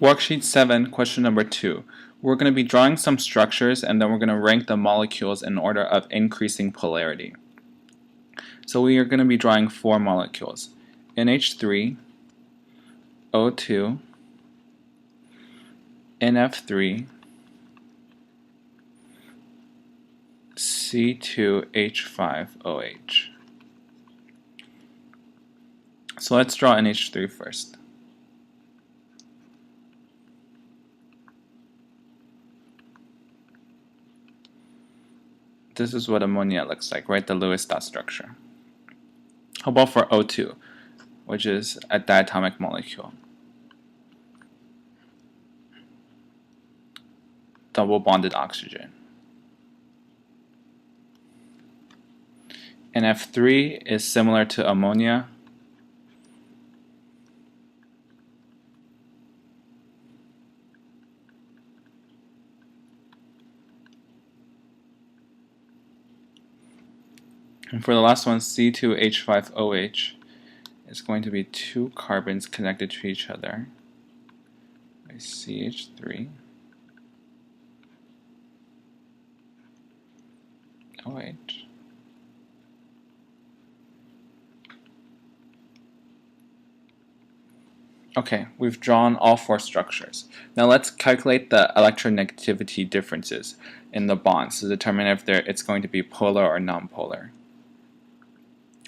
Worksheet 7, question number 2. We're going to be drawing some structures and then we're going to rank the molecules in order of increasing polarity. So we are going to be drawing 4 molecules: NH3, O2, NF3, C2H5OH. So let's draw NH3 first. This is what ammonia looks like, right? The Lewis dot structure. How about for O2, which is a diatomic molecule? Double bonded oxygen. NF3 is similar to ammonia. And for the last one, C2H5OH is going to be 2 carbons connected to each other by CH3 OH. Okay, we've drawn all 4 structures. Now let's calculate the electronegativity differences in the bonds to determine if it's going to be polar or nonpolar.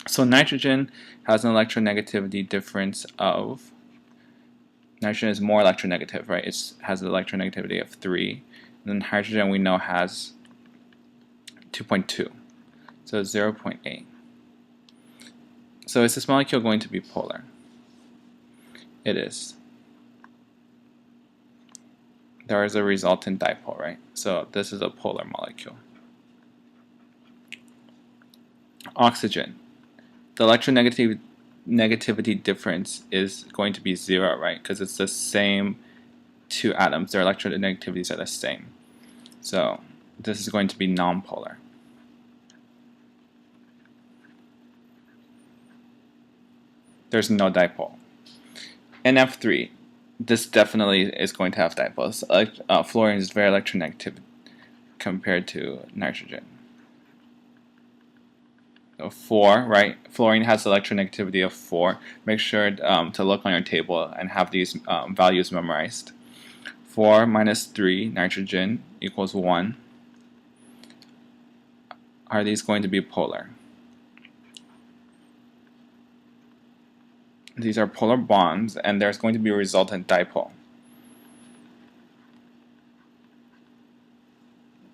So nitrogen has an electronegativity difference of, nitrogen is more electronegative, right? It has an electronegativity of 3. And then hydrogen we know has 2.2, so 0.8. So is this molecule going to be polar? It is. There is a resultant dipole, right? So this is a polar molecule. Oxygen. The electronegativity difference is going to be 0, right? Because it's the same 2 atoms. Their electronegativities are the same. So this is going to be nonpolar. There's no dipole. NF3. This definitely is going to have dipoles. Fluorine is very electronegative compared to nitrogen. So 4, right? Fluorine has electronegativity of 4. Make sure to look on your table and have these values memorized. 4 minus 3, nitrogen, equals 1. Are these going to be polar? These are polar bonds, and there's going to be a resultant dipole.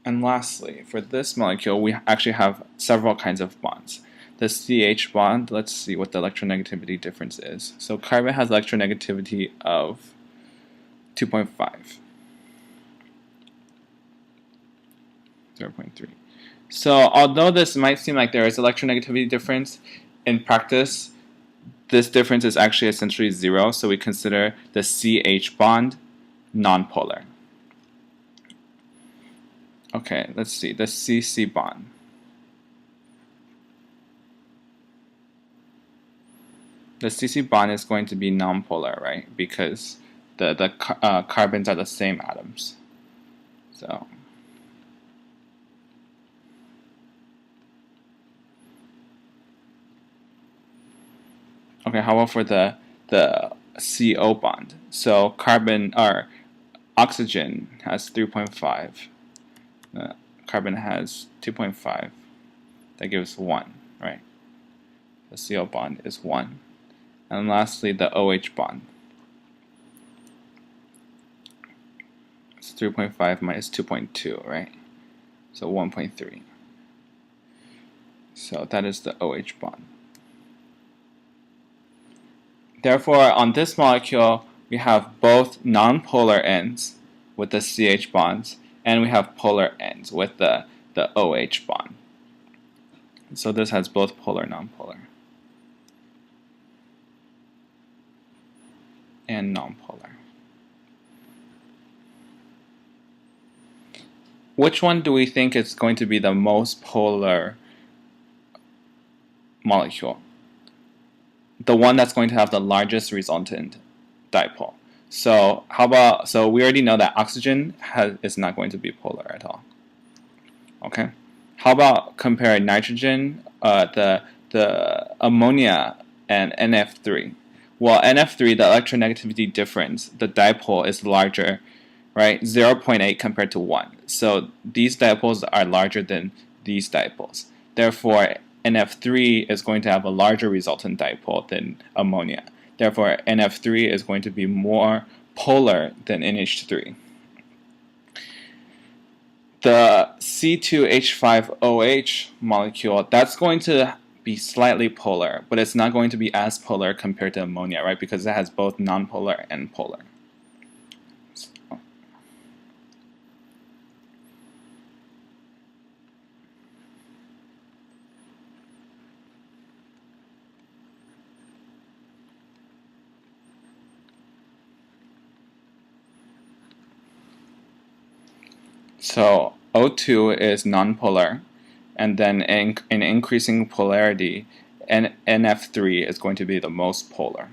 And lastly, for this molecule, we actually have several kinds of bonds. The CH bond, let's see what the electronegativity difference is. So carbon has electronegativity of 2.5. 0.3. So although this might seem like there is electronegativity difference, in practice, this difference is actually essentially 0, so we consider the CH bond nonpolar. Okay, let's see, the CC bond. The CC bond is going to be nonpolar, right? Because the carbons are the same atoms. So okay, how about for the CO bond? So carbon or oxygen has 3.5. Carbon has 2.5. That gives 1, right? The CO bond is 1. And lastly, the OH bond. It's 3.5 minus 2.2, right? So 1.3. So that is the OH bond. Therefore, on this molecule, we have both nonpolar ends with the CH bonds, and we have polar ends with the OH bond. So this has both polar and nonpolar. And nonpolar. Which one do we think is going to be the most polar molecule? The one that's going to have the largest resultant dipole. So how about, so we already know that oxygen is not going to be polar at all. Okay. How about compare nitrogen, the ammonia, and NF3? Well, NF3, the electronegativity difference, the dipole is larger, right? 0.8 compared to 1. So these dipoles are larger than these dipoles. Therefore, NF3 is going to have a larger resultant dipole than ammonia. Therefore, NF3 is going to be more polar than NH3. The C2H5OH molecule, that's going to be slightly polar, but it's not going to be as polar compared to ammonia, right? Because it has both nonpolar and polar. So O2 is nonpolar, and then in increasing polarity, NF3 is going to be the most polar.